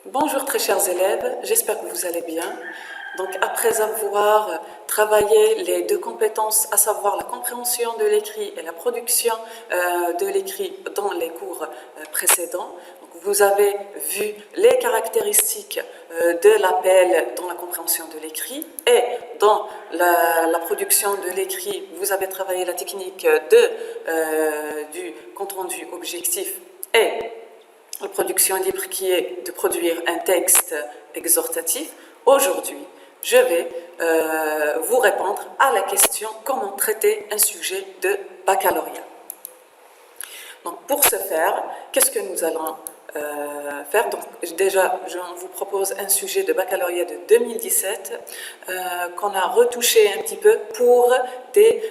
Bonjour très chers élèves, j'espère que vous allez bien. Donc après avoir travaillé les deux compétences, à savoir la compréhension de l'écrit et la production de l'écrit dans les cours précédents, donc vous avez vu les caractéristiques de l'appel dans la compréhension de l'écrit et dans la production de l'écrit, vous avez travaillé la technique du compte-rendu objectif et la production libre qui est de produire un texte exhortatif. Aujourd'hui, je vais vous répondre à la question comment traiter un sujet de baccalauréat. Donc, pour ce faire, qu'est-ce que nous allons faire? Donc, déjà, je vous propose un sujet de baccalauréat de 2017 qu'on a retouché un petit peu pour des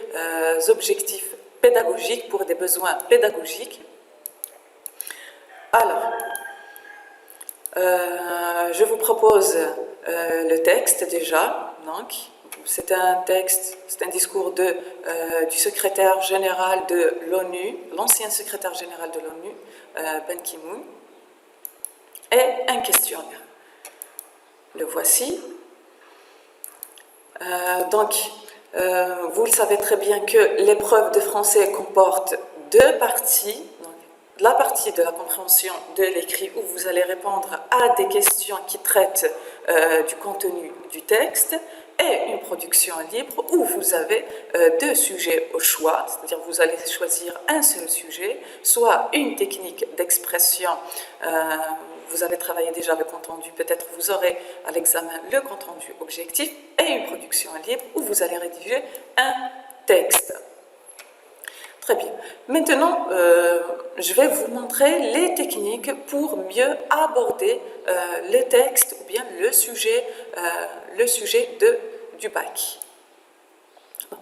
objectifs pédagogiques, pour des besoins pédagogiques. Alors, je vous propose le texte déjà. Donc, c'est un texte, c'est un discours du secrétaire général de l'ONU, l'ancien secrétaire général de l'ONU, Ban Ki-moon, et un questionnaire. Le voici. Vous le savez très bien que l'épreuve de français comporte deux parties. La partie de la compréhension de l'écrit où vous allez répondre à des questions qui traitent du contenu du texte et une production libre où vous avez deux sujets au choix, c'est-à-dire vous allez choisir un seul sujet, soit une technique d'expression, vous avez travaillé déjà le compte-rendu, peut-être vous aurez à l'examen le compte-rendu objectif et une production libre où vous allez rédiger un texte. Très bien. Maintenant, je vais vous montrer les techniques pour mieux aborder le texte ou bien le sujet du bac.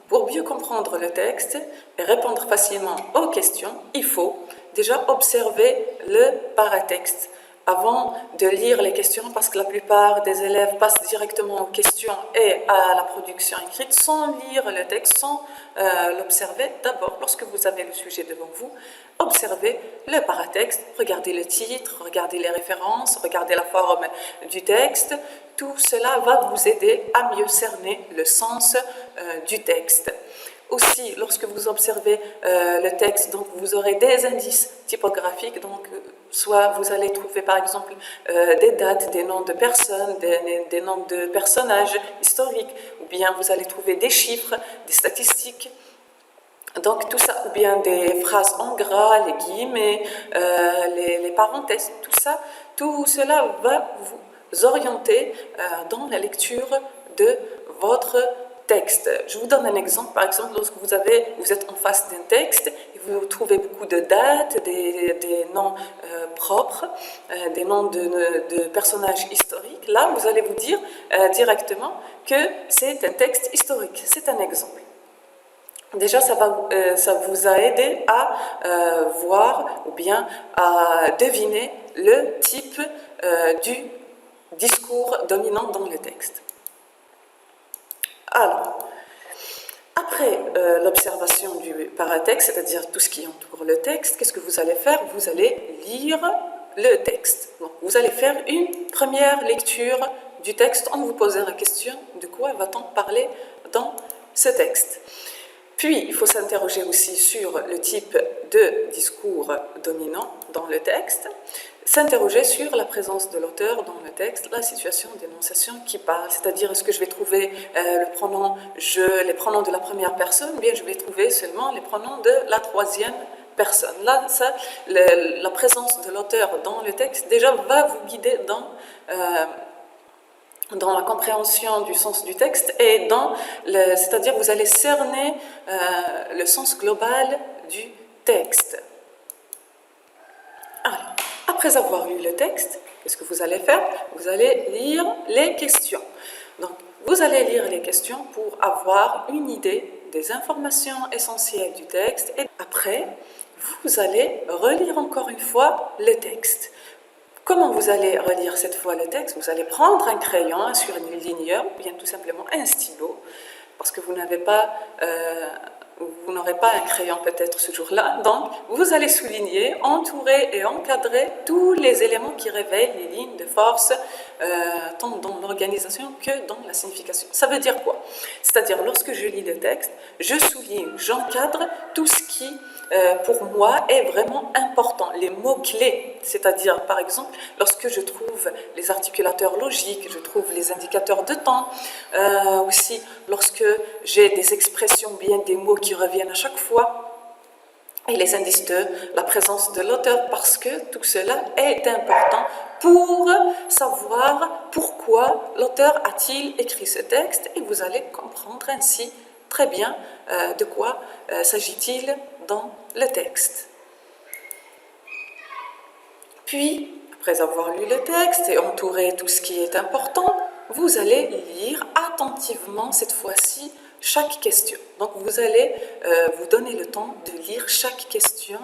Pour mieux comprendre le texte et répondre facilement aux questions, il faut déjà observer le paratexte avant de lire les questions, parce que la plupart des élèves passent directement aux questions et à la production écrite sans lire le texte, sans l'observer. D'abord, lorsque vous avez le sujet devant vous, observez le paratexte, regardez le titre, regardez les références, regardez la forme du texte. Tout cela va vous aider à mieux cerner le sens du texte. Aussi, lorsque vous observez le texte, donc vous aurez des indices typographiques, donc soit vous allez trouver par exemple des dates, des noms de personnes, des noms de personnages historiques, ou bien vous allez trouver des chiffres, des statistiques. Donc tout ça, ou bien des phrases en gras, les guillemets, les parenthèses, tout cela va vous orienter dans la lecture de votre texte. Je vous donne un exemple. Par exemple, lorsque vous êtes en face d'un texte et vous trouvez beaucoup de dates, des noms propres, des noms de personnages historiques, là, vous allez vous dire directement que c'est un texte historique. C'est un exemple. Déjà, ça vous a aidé à voir ou bien à deviner le type du discours dominant dans le texte. Alors, après l'observation du paratexte, c'est-à-dire tout ce qui entoure le texte, qu'est-ce que vous allez faire? Vous allez lire le texte. Donc, vous allez faire une première lecture du texte en vous posant la question de quoi va-t-on parler dans ce texte. Puis, il faut s'interroger aussi sur le type de discours dominant dans le texte, s'interroger sur la présence de l'auteur dans le texte, la situation d'énonciation qui parle, c'est-à-dire est-ce que je vais trouver le pronom je, les pronoms de la première personne, ou bien je vais trouver seulement les pronoms de la troisième personne. Là, la présence de l'auteur dans le texte déjà va vous guider dans la compréhension du sens du texte et c'est-à-dire vous allez cerner le sens global du texte. Alors, après avoir lu le texte, qu'est-ce que vous allez faire? Vous allez lire les questions. Donc, vous allez lire les questions pour avoir une idée des informations essentielles du texte et après, vous allez relire encore une fois le texte. Comment vous allez relire cette fois le texte? Vous allez prendre un crayon, sur une ligneur, ou bien tout simplement un stylo, parce que vous n'avez pas vous n'aurez pas un crayon peut-être ce jour-là, donc vous allez souligner, entourer et encadrer tous les éléments qui révèlent les lignes de force tant dans l'organisation que dans la signification. Ça veut dire quoi? C'est-à-dire lorsque je lis le texte, je souligne, j'encadre tout ce qui pour moi est vraiment important, les mots-clés, c'est-à-dire par exemple lorsque je trouve les articulateurs logiques, je trouve les indicateurs de temps, aussi lorsque j'ai des expressions, bien des mots qui reviennent à chaque fois, et les indices de la présence de l'auteur, parce que tout cela est important pour savoir pourquoi l'auteur a-t-il écrit ce texte, et vous allez comprendre ainsi très bien de quoi s'agit-il dans le texte. Puis, après avoir lu le texte et entouré tout ce qui est important, vous allez lire attentivement cette fois-ci chaque question. Donc vous allez vous donner le temps de lire chaque question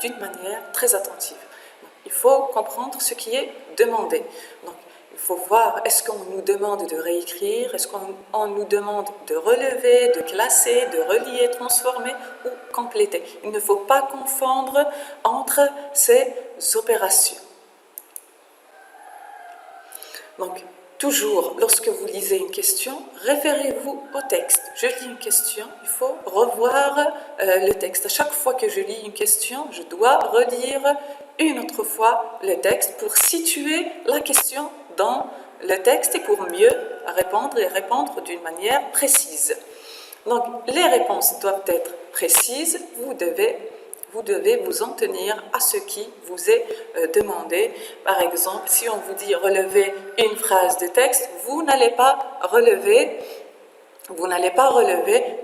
d'une manière très attentive. Donc, il faut comprendre ce qui est demandé. Donc, il faut voir, est-ce qu'on nous demande de réécrire, est-ce qu'on nous demande de relever, de classer, de relier, transformer ou compléter. Il ne faut pas confondre entre ces opérations. Donc, toujours, lorsque vous lisez une question, référez-vous au texte. Je lis une question, il faut revoir le texte. À chaque fois que je lis une question, je dois relire une autre fois le texte pour situer la question dans le texte et pour mieux répondre et répondre d'une manière précise. Donc, les réponses doivent être précises. Vous devez vous en tenir à ce qui vous est demandé. Par exemple, si on vous dit relever une phrase de texte, vous n'allez pas relever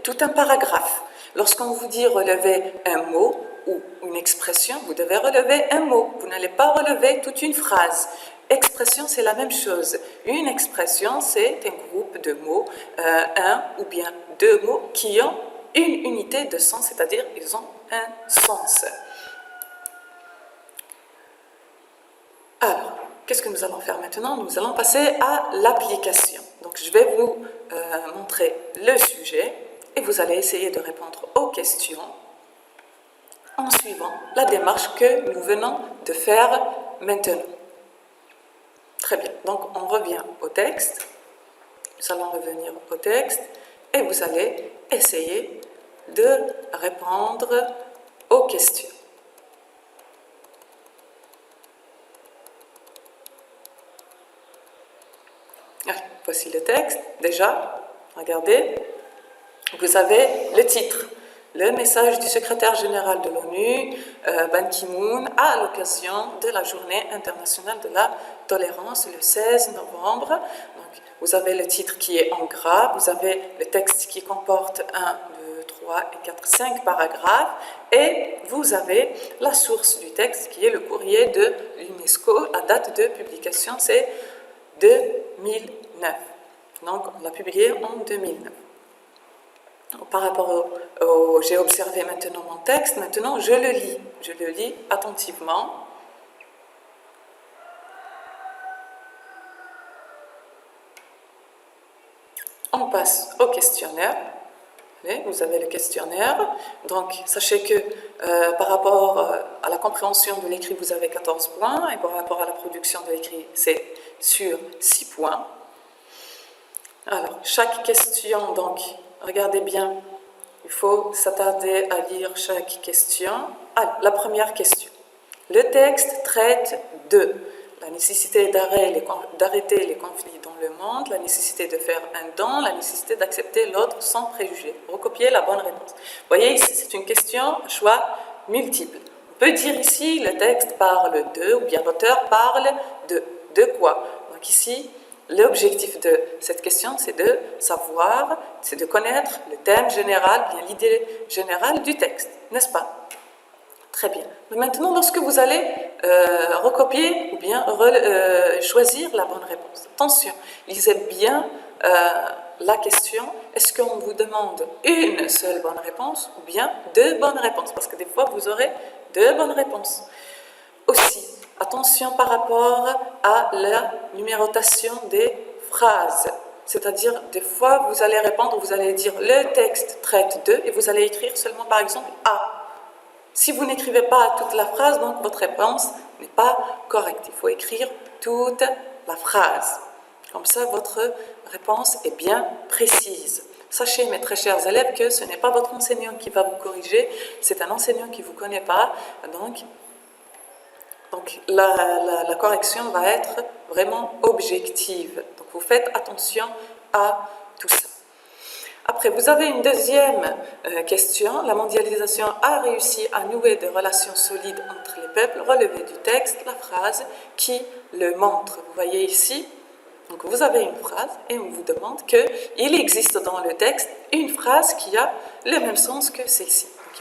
tout un paragraphe. Lorsqu'on vous dit relever un mot ou une expression, vous devez relever un mot. Vous n'allez pas relever toute une phrase. Expression, c'est la même chose. Une expression, c'est un groupe de mots, un ou bien deux mots qui ont une unité de sens, c'est-à-dire ils ont un sens. Alors, qu'est-ce que nous allons faire maintenant? Nous allons passer à l'application. Donc, je vais vous montrer le sujet et vous allez essayer de répondre aux questions en suivant la démarche que nous venons de faire maintenant. Très bien, donc on revient au texte. Nous allons revenir au texte et vous allez essayer de répondre aux questions. Alors, voici le texte. Déjà, regardez, vous avez le titre. Le message du secrétaire général de l'ONU, Ban Ki-moon, à l'occasion de la Journée internationale de la tolérance le 16 novembre. Donc, vous avez le titre qui est en gras, vous avez le texte qui comporte 1, 2, 3 et 4, 5 paragraphes, et vous avez la source du texte qui est le courrier de l'UNESCO. La date de publication, c'est 2009. Donc, on l'a publié en 2009. Par rapport au j'ai observé maintenant mon texte, maintenant je le lis attentivement. On passe au questionnaire. Vous avez le questionnaire. Donc, sachez que par rapport à la compréhension de l'écrit, vous avez 14 points, et par rapport à la production de l'écrit, c'est sur 6 points. Alors, chaque question, donc, regardez bien, il faut s'attarder à lire chaque question. Ah, la première question. Le texte traite de la nécessité d'arrêter les conflits dans le monde, la nécessité de faire un don, la nécessité d'accepter l'autre sans préjugés. Recopiez la bonne réponse. Vous voyez, ici, c'est une question à choix multiple. On peut dire ici, le texte parle de, ou bien l'auteur parle de quoi? Donc ici, l'objectif de cette question, c'est de savoir, c'est de connaître le thème général, bien l'idée générale du texte, n'est-ce pas? Très bien. Mais maintenant, lorsque vous allez recopier ou bien choisir la bonne réponse, attention, lisez bien la question. Est-ce qu'on vous demande une seule bonne réponse ou bien deux bonnes réponses? Parce que des fois, vous aurez deux bonnes réponses. Aussi, attention par rapport à la numérotation des phrases. C'est-à-dire, des fois, vous allez répondre, vous allez dire le texte traite de, et vous allez écrire seulement, par exemple, A. Si vous n'écrivez pas toute la phrase, donc votre réponse n'est pas correcte. Il faut écrire toute la phrase. Comme ça, votre réponse est bien précise. Sachez, mes très chers élèves, que ce n'est pas votre enseignant qui va vous corriger, c'est un enseignant qui ne vous connaît pas. Donc la correction va être vraiment objective. Donc vous faites attention à tout ça. Après, vous avez une deuxième question. La mondialisation a réussi à nouer des relations solides entre les peuples. Relevez du texte la phrase qui le montre. Vous voyez ici, donc vous avez une phrase et on vous demande qu'il existe dans le texte une phrase qui a le même sens que celle-ci. Donc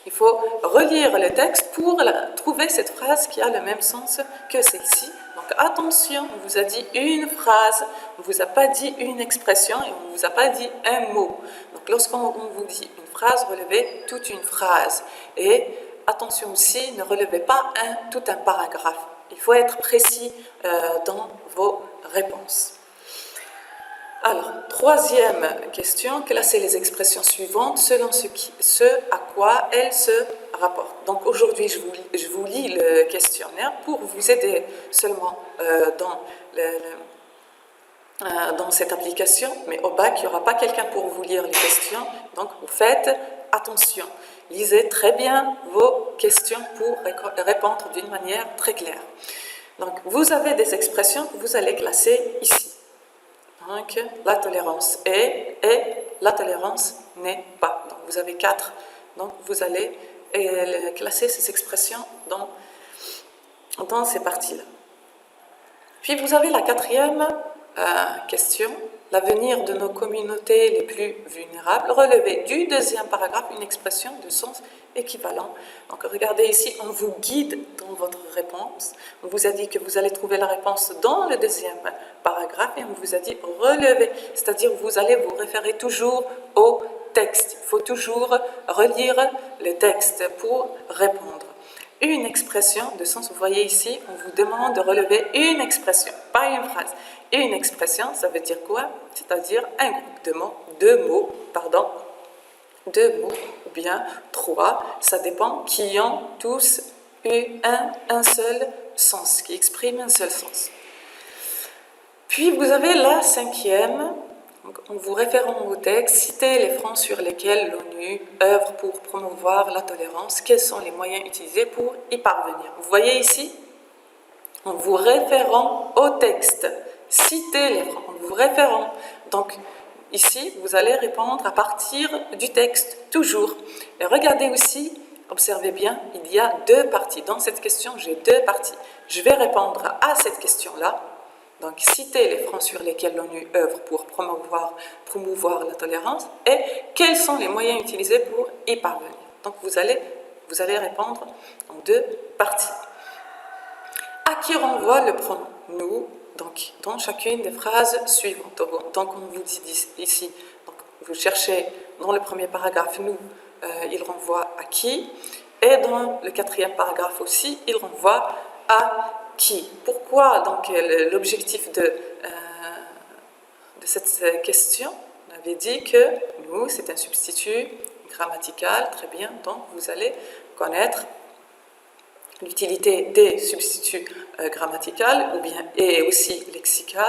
il faut relire le texte pour trouver cette phrase qui a le même sens que celle-ci. Donc attention, on vous a dit une phrase, on ne vous a pas dit une expression et on ne vous a pas dit un mot. Donc lorsqu'on vous dit une phrase, relevez toute une phrase. Et attention aussi, ne relevez pas tout un paragraphe. Il faut être précis dans vos réponses. Alors, troisième question, classer les expressions suivantes selon ce à quoi elles se rapportent. Donc aujourd'hui, je vous lis le questionnaire pour vous aider seulement dans cette application, mais au bac, il n'y aura pas quelqu'un pour vous lire les questions, donc vous faites attention. Lisez très bien vos questions pour répondre d'une manière très claire. Donc, vous avez des expressions que vous allez classer ici. Donc, la tolérance est et la tolérance n'est pas. Donc, vous avez 4. Donc, vous allez classer ces expressions dans ces parties-là. Puis, vous avez la quatrième question. L'avenir de nos communautés les plus vulnérables. Relevez du deuxième paragraphe une expression de sens équivalent. Donc, regardez ici, on vous guide dans votre réponse. On vous a dit que vous allez trouver la réponse dans le deuxième paragraphe et on vous a dit relevez, c'est-à-dire vous allez vous référer toujours au texte. Il faut toujours relire le texte pour répondre. Une expression de sens, vous voyez ici, on vous demande de relever une expression, pas une phrase. Une expression, ça veut dire quoi? C'est-à-dire un groupe de mots, deux mots, ou bien 3, ça dépend, qui ont tous eu un seul sens, qui expriment un seul sens. Puis vous avez la cinquième, donc en vous référant au texte, citez les fronts sur lesquels l'ONU œuvre pour promouvoir la tolérance, quels sont les moyens utilisés pour y parvenir. Vous voyez ici, en vous référant au texte, citez les fronts, en vous référant. Donc, ici, vous allez répondre à partir du texte, toujours. Et regardez aussi, observez bien, il y a 2 parties. Dans cette question, j'ai 2 parties. Je vais répondre à cette question-là. Donc, citer les fronts sur lesquels l'ONU œuvre pour promouvoir la tolérance et quels sont les moyens utilisés pour y parvenir. Donc, vous allez répondre en 2 parties. À qui renvoie le pronom nous? Donc, dans chacune des phrases suivantes. Donc, on vous dit ici, donc, vous cherchez dans le premier paragraphe, nous, il renvoie à qui? Et dans le 4e paragraphe aussi, il renvoie à qui? Pourquoi donc l'objectif de cette question? On avait dit que nous, c'est un substitut grammatical, très bien, donc vous allez connaître l'utilité des substituts grammaticaux et aussi lexicaux,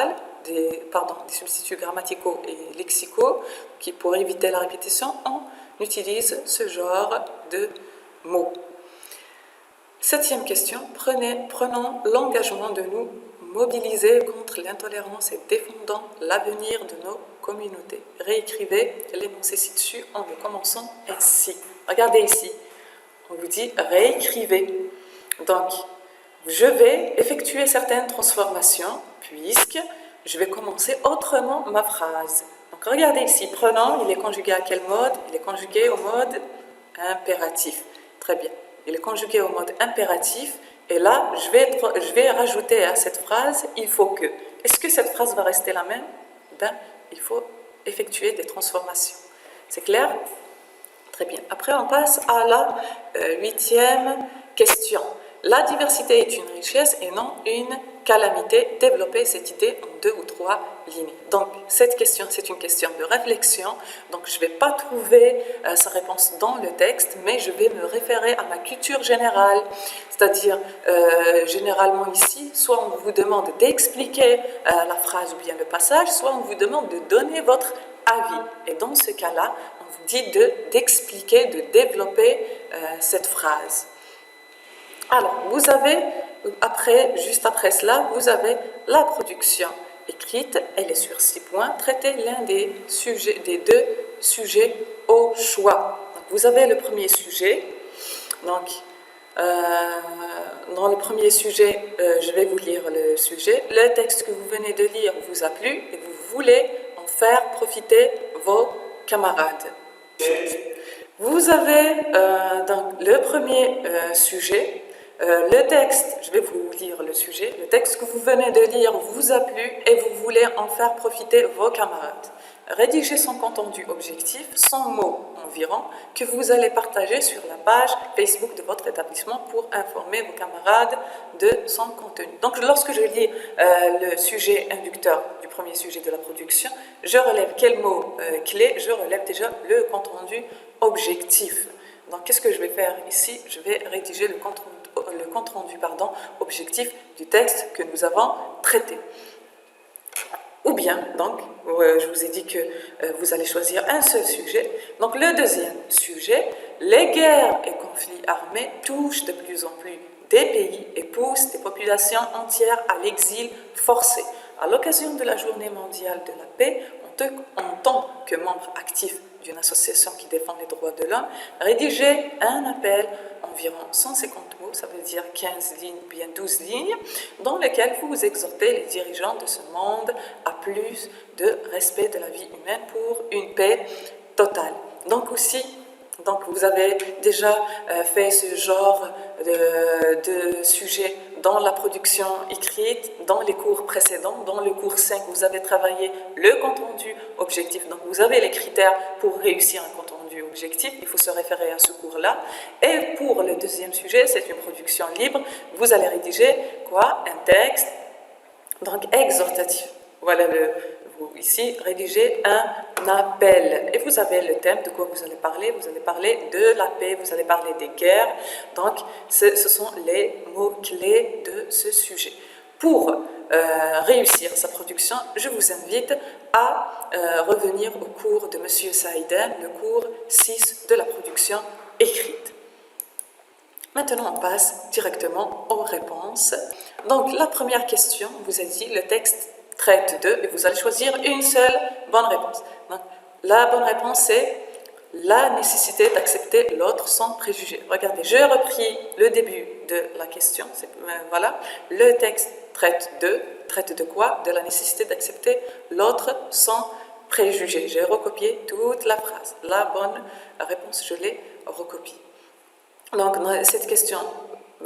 des substituts grammaticaux et lexicaux, qui pour éviter la répétition, on utilise ce genre de mots. 7e question, prenons l'engagement de nous mobiliser contre l'intolérance et défendant l'avenir de nos communautés. Réécrivez l'énoncé ci-dessus en le commençant ainsi. Regardez ici, on vous dit réécrivez. Donc, je vais effectuer certaines transformations puisque je vais commencer autrement ma phrase. Donc, regardez ici, prenons, il est conjugué à quel mode? Il est conjugué au mode impératif. Très bien. Il est conjugué au mode impératif. Et là, je vais rajouter à cette phrase, il faut que. Est-ce que cette phrase va rester la même? Il faut effectuer des transformations. C'est clair? Très bien. Après, on passe à la 8e question. La diversité est une richesse et non une calamité. Développer cette idée en 2 ou 3 lignes. Donc, cette question, c'est une question de réflexion. Donc, je ne vais pas trouver sa réponse dans le texte, mais je vais me référer à ma culture générale. C'est-à-dire, généralement ici, soit on vous demande d'expliquer la phrase ou bien le passage, soit on vous demande de donner votre avis. Et dans ce cas-là, on vous dit d'expliquer, de développer cette phrase. Alors, vous avez, juste après cela, vous avez la production écrite. Elle est sur 6 points. Traitez l'un des 2 sujets au choix. Donc, vous avez le premier sujet. Donc, dans le premier sujet, je vais vous lire le sujet. Le texte que vous venez de lire vous a plu et vous voulez en faire profiter vos camarades. Vous avez donc le premier sujet. Le texte, je vais vous lire le sujet. Le texte que vous venez de lire vous a plu et vous voulez en faire profiter vos camarades. Rédigez son contenu objectif, 100 mots environ, que vous allez partager sur la page Facebook de votre établissement pour informer vos camarades de son contenu. Donc, lorsque je lis le sujet inducteur du premier sujet de la production, je relève quel mot clé? Je relève déjà le contenu objectif. Donc, qu'est-ce que je vais faire ici? Je vais rédiger le compte rendu objectif du texte que nous avons traité. Ou bien, donc, je vous ai dit que vous allez choisir un seul sujet. Donc, le deuxième sujet, les guerres et conflits armés touchent de plus en plus des pays et poussent des populations entières à l'exil forcé. À l'occasion de la Journée mondiale de la paix, en tant que membre actif d'une association qui défend les droits de l'homme, rédigez un appel environ 150 mots, ça veut dire 15 lignes, bien 12 lignes, dans lequel vous exhortez les dirigeants de ce monde à plus de respect de la vie humaine pour une paix totale. Donc aussi, vous avez déjà fait ce genre de sujet dans la production écrite, dans les cours précédents. Dans le cours 5, vous avez travaillé le compte rendu objectif. Donc, vous avez les critères pour réussir un compte rendu objectif. Il faut se référer à ce cours-là. Et pour le deuxième sujet, c'est une production libre. Vous allez rédiger quoi? Un texte, donc exhortatif. Voilà ici, rédiger un appel. Et vous avez le thème de quoi vous allez parler. Vous allez parler de la paix, vous allez parler des guerres. Donc, ce sont les mots-clés de ce sujet. Pour réussir sa production, je vous invite à revenir au cours de M. Saïden, le cours 6 de la production écrite. Maintenant, on passe directement aux réponses. Donc, la première question, vous a dit le texte traite de, et vous allez choisir une seule bonne réponse. Donc, la bonne réponse, c'est la nécessité d'accepter l'autre sans préjugés. Regardez, j'ai repris le début de la question. Voilà, le texte traite de quoi? De la nécessité d'accepter l'autre sans préjugés. J'ai recopié toute la phrase. La bonne réponse, je l'ai recopiée. Donc, cette question,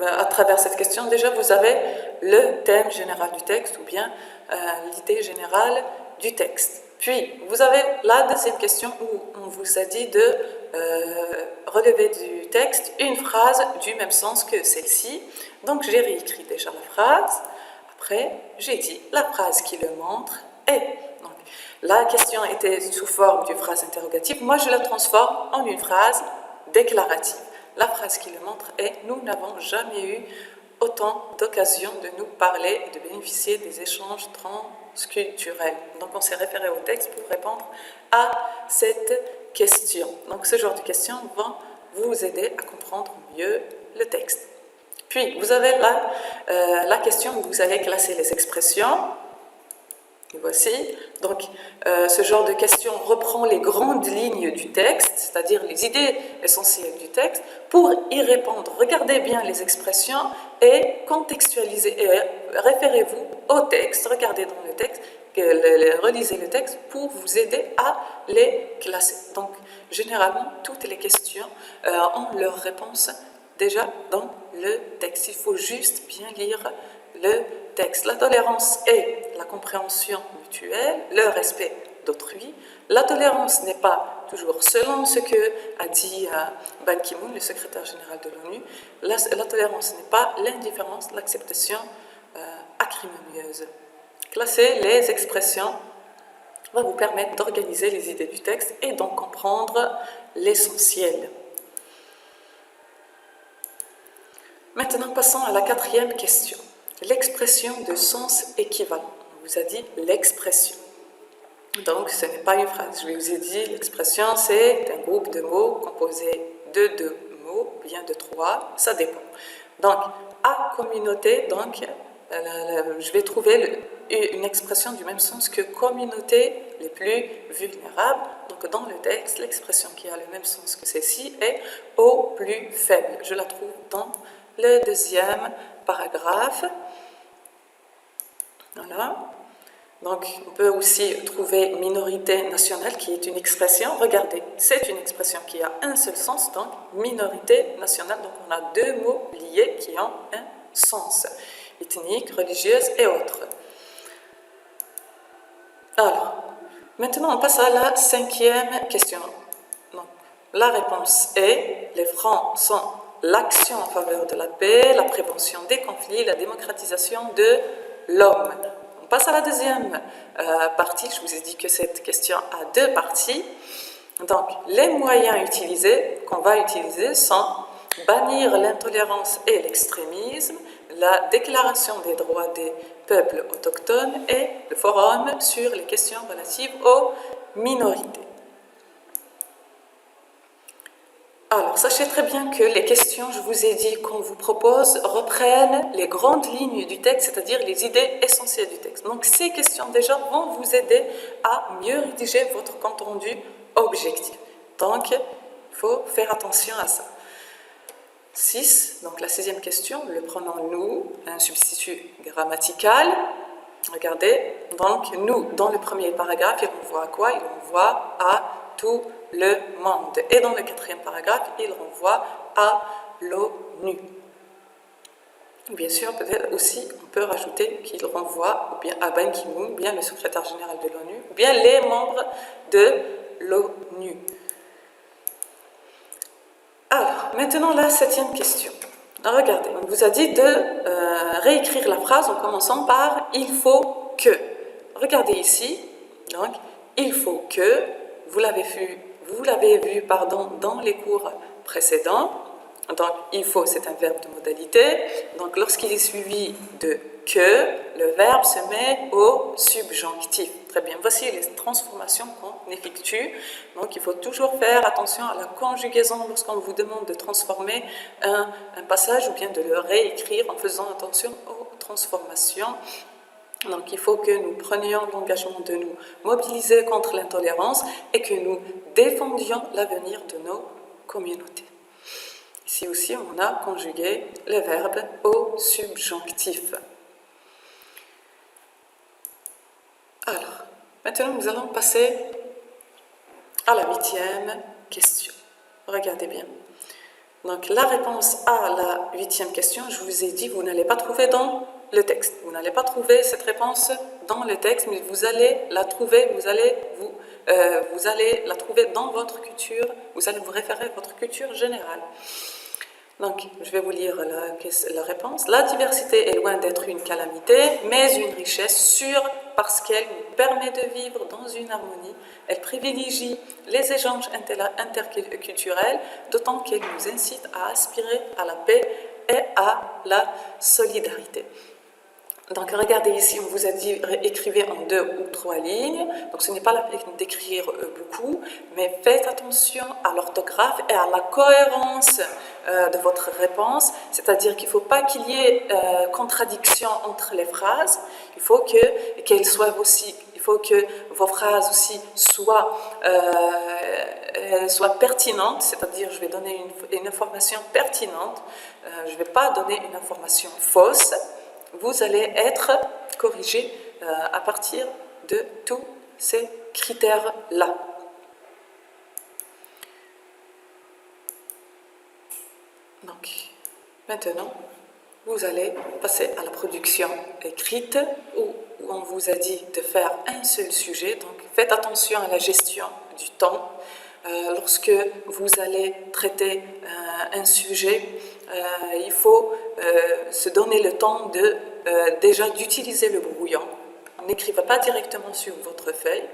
à travers cette question, déjà, vous avez le thème général du texte ou bien l'idée générale du texte. Puis, vous avez la deuxième question où on vous a dit de relever du texte une phrase du même sens que celle-ci. Donc, j'ai réécrit déjà la phrase. Après, j'ai dit la phrase qui le montre est. Donc, la question était sous forme d'une phrase interrogative. Moi, je la transforme en une phrase déclarative. La phrase qui le montre est « Nous n'avons jamais eu autant d'occasions de nous parler et de bénéficier des échanges transculturels. » Donc, on s'est référé au texte pour répondre à cette question. Donc, ce genre de questions vont vous aider à comprendre mieux le texte. Puis, vous avez la question où vous allez classer les expressions. Et voici, donc ce genre de question reprend les grandes lignes du texte, c'est-à-dire les idées essentielles du texte. Pour y répondre, regardez bien les expressions et contextualisez, et référez-vous au texte, regardez dans le texte, relisez le texte pour vous aider à les classer. Donc, généralement, toutes les questions ont leur réponse déjà dans le texte. Il faut juste bien lire le texte. La tolérance est la compréhension mutuelle, le respect d'autrui. La tolérance n'est pas toujours selon ce que a dit Ban Ki-moon, le secrétaire général de l'ONU, la tolérance n'est pas l'indifférence, l'acceptation acrimonieuse. Classer les expressions va vous permettre d'organiser les idées du texte et d'en comprendre l'essentiel. Maintenant, passons à la quatrième question. L'expression de sens équivalent. On vous a dit l'expression. Donc, ce n'est pas une phrase. Je vous ai dit, l'expression, c'est un groupe de mots composé de 2 mots, bien de 3, ça dépend. Donc, à communauté, donc, je vais trouver une expression du même sens que communauté les plus vulnérables. Donc, dans le texte, l'expression qui a le même sens que celle-ci est au plus faible. Je la trouve dans le deuxième paragraphe. Voilà. Donc, on peut aussi trouver minorité nationale qui est une expression. Regardez, c'est une expression qui a un seul sens, donc minorité nationale. Donc, on a 2 mots liés qui ont un sens. Ethnique, religieuse et autres. Alors, maintenant on passe à la 5e question. Donc, la réponse est, les francs sont l'action en faveur de la paix, la prévention des conflits, la démocratisation de l'homme. On passe à la deuxième partie. Je vous ai dit que cette question a 2 parties. Donc, les moyens utilisés, qu'on va utiliser, sont bannir l'intolérance et l'extrémisme, la déclaration des droits des peuples autochtones et le forum sur les questions relatives aux minorités. Alors, sachez très bien que les questions, je vous ai dit, qu'on vous propose, reprennent les grandes lignes du texte, c'est-à-dire les idées essentielles du texte. Donc, ces questions, déjà, vont vous aider à mieux rédiger votre compte rendu objectif. Donc, il faut faire attention à ça. 6, donc la 6e question, le pronom nous, un substitut grammatical. Regardez, donc nous, dans le premier paragraphe, il renvoie à quoi? Il renvoie à tout le monde. Et dans le 4e paragraphe, il renvoie à l'ONU. Bien sûr, peut-être aussi, on peut rajouter qu'il renvoie ou bien à Ban Ki-moon, ou bien le secrétaire général de l'ONU, ou bien les membres de l'ONU. Alors, maintenant la 7e question. Alors, regardez, on vous a dit de réécrire la phrase en commençant par « il faut que ». Regardez ici, donc « il faut que », vous l'avez vu dans les cours précédents. Donc, il faut, c'est un verbe de modalité. Donc, lorsqu'il est suivi de que, le verbe se met au subjonctif. Très bien, voici les transformations qu'on effectue. Donc, il faut toujours faire attention à la conjugaison lorsqu'on vous demande de transformer un passage ou bien de le réécrire en faisant attention aux transformations. Donc, il faut que nous prenions l'engagement de nous mobiliser contre l'intolérance et que nous défendions l'avenir de nos communautés. Ici aussi, on a conjugué le verbe au subjonctif. Alors, maintenant, nous allons passer à la 8e question. Regardez bien. Donc, la réponse à la 8e question, je vous ai dit, vous n'allez pas trouver dans le texte. Vous n'allez pas trouver cette réponse dans le texte, mais vous allez la trouver, vous allez la trouver dans votre culture, vous allez vous référer à votre culture générale. Donc, je vais vous lire la réponse. La diversité est loin d'être une calamité, mais une richesse sûre parce qu'elle nous permet de vivre dans une harmonie. Elle privilégie les échanges interculturels, d'autant qu'elle nous incite à aspirer à la paix et à la solidarité. Donc, regardez ici, on vous a dit écrivez en 2 ou 3 lignes. Donc, ce n'est pas la peine d'écrire beaucoup, mais faites attention à l'orthographe et à la cohérence de votre réponse. C'est-à-dire qu'il ne faut pas qu'il y ait contradiction entre les phrases. Il faut qu'elles soient aussi, il faut que vos phrases aussi soient pertinentes. C'est-à-dire, je vais donner une information pertinente. Je ne vais pas donner une information fausse. Vous allez être corrigé à partir de tous ces critères-là. Donc, maintenant, vous allez passer à la production écrite où on vous a dit de faire un seul sujet. Donc, faites attention à la gestion du temps. lorsque vous allez traiter un sujet, il faut se donner le temps déjà d'utiliser le brouillon. N'écrivez pas directement sur votre feuille.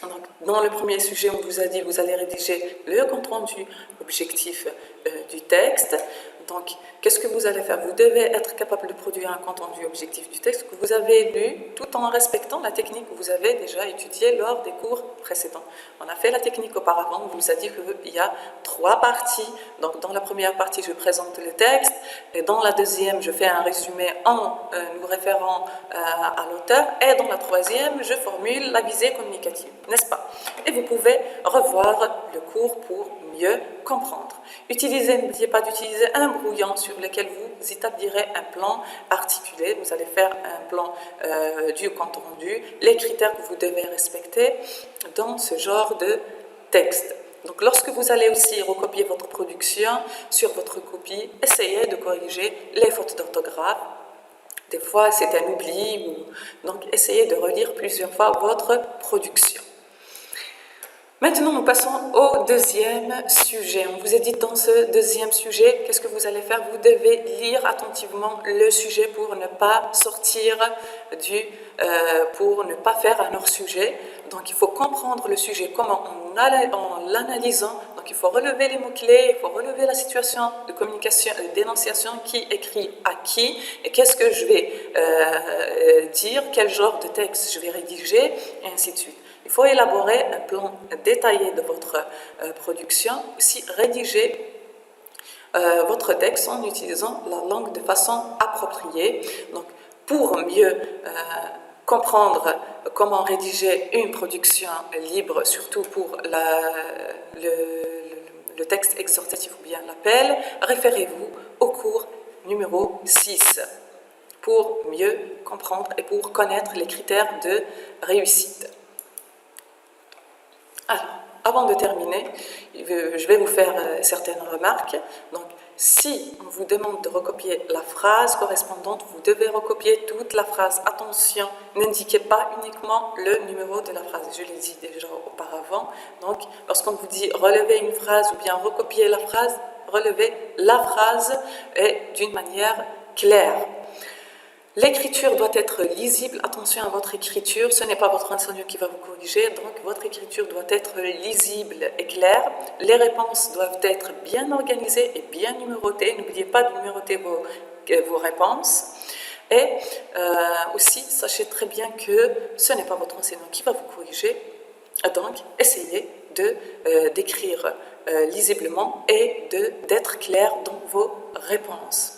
Donc, dans le premier sujet, on vous a dit que vous allez rédiger le compte-rendu objectif du texte. Donc, qu'est-ce que vous allez faire? Vous devez être capable de produire un compte-rendu objectif du texte que vous avez lu tout en respectant la technique que vous avez déjà étudiée lors des cours précédents. On a fait la technique auparavant, on vous a dit qu'il y a 3 parties. Donc, dans la première partie, je présente le texte, et dans la deuxième, je fais un résumé en nous référant à l'auteur, et dans la troisième, je formule la visée communicative, n'est-ce pas? Et vous pouvez revoir le cours pour mieux comprendre. N'oubliez pas d'utiliser un brouillon sur lequel vous établirez un plan articulé. Vous allez faire un plan du compte rendu, les critères que vous devez respecter dans ce genre de texte. Donc, lorsque vous allez aussi recopier votre production sur votre copie, essayez de corriger les fautes d'orthographe. Des fois, c'est un oubli. Donc, essayez de relire plusieurs fois votre production. Maintenant, nous passons au deuxième sujet. On vous a dit dans ce deuxième sujet, qu'est-ce que vous allez faire? Vous devez lire attentivement le sujet pour ne pas sortir pour ne pas faire un hors-sujet. Donc, il faut comprendre le sujet, comment en l'analysant. Donc, il faut relever les mots-clés, il faut relever la situation de communication, d'énonciation, qui écrit à qui, et qu'est-ce que je vais dire, quel genre de texte je vais rédiger, et ainsi de suite. Il faut élaborer un plan détaillé de votre production, aussi rédiger votre texte en utilisant la langue de façon appropriée. Donc, pour mieux comprendre comment rédiger une production libre, surtout pour le texte exhortatif ou bien l'appel, référez-vous au cours numéro 6 pour mieux comprendre et pour connaître les critères de réussite. Alors, avant de terminer, je vais vous faire certaines remarques. Donc, si on vous demande de recopier la phrase correspondante, vous devez recopier toute la phrase. Attention, n'indiquez pas uniquement le numéro de la phrase. Je l'ai dit déjà auparavant. Donc, lorsqu'on vous dit relever une phrase ou bien recopier la phrase, relevez la phrase et d'une manière claire. L'écriture doit être lisible. Attention à votre écriture, ce n'est pas votre enseignant qui va vous corriger, donc votre écriture doit être lisible et claire. Les réponses doivent être bien organisées et bien numérotées. N'oubliez pas de numéroter vos réponses. Et aussi, sachez très bien que ce n'est pas votre enseignant qui va vous corriger, donc essayez d'écrire lisiblement et d'être clair dans vos réponses.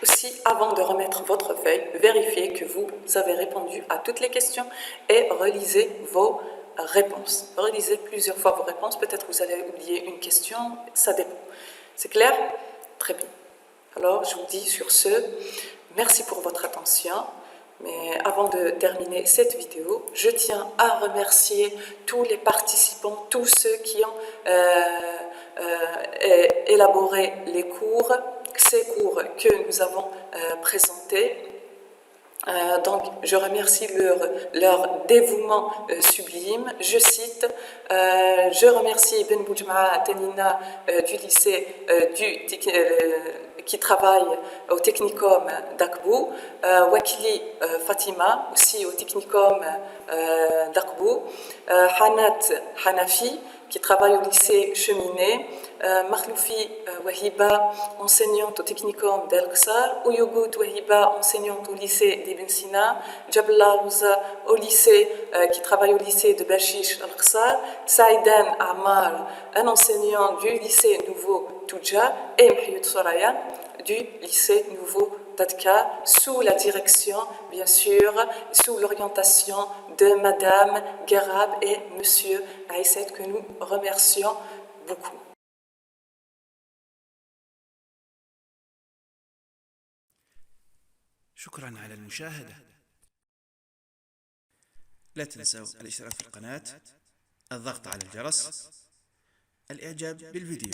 Aussi, avant de remettre votre feuille, vérifiez que vous avez répondu à toutes les questions et relisez vos réponses. Relisez plusieurs fois vos réponses, peut-être vous allez oublier une question, ça dépend. C'est clair? Très bien. Alors, je vous dis sur ce, merci pour votre attention. Mais avant de terminer cette vidéo, je tiens à remercier tous les participants, tous ceux qui ont élaboré les cours, ces cours que nous avons présentés. Donc, je remercie leur dévouement sublime. Je cite, je remercie Ben Boujma Tenina du lycée qui travaille au Technicum d'Akbou, Wakili Fatima, aussi au Technicum d'Akbou, Hanat Hanafi, qui travaille au lycée Cheminée, Makhloufi Wahiba, enseignante au Technicum d'Al-Qsar, Ouyogout Wahiba, enseignante au lycée d'Ibn Sina, Jabla Rouza qui travaille au lycée de Bashish Al-Qsar, Saïdan Amar, un enseignant du lycée Nouveau Touja, et Mhiyut Soraya du lycée Nouveau Tadka, sous la direction, bien sûr, sous l'orientation de Madame Garab et Monsieur Aïsset, que nous remercions beaucoup. شكرا على المشاهدة. لا تنسوا الاشتراك في القناة، الضغط على الجرس، الإعجاب بالفيديو.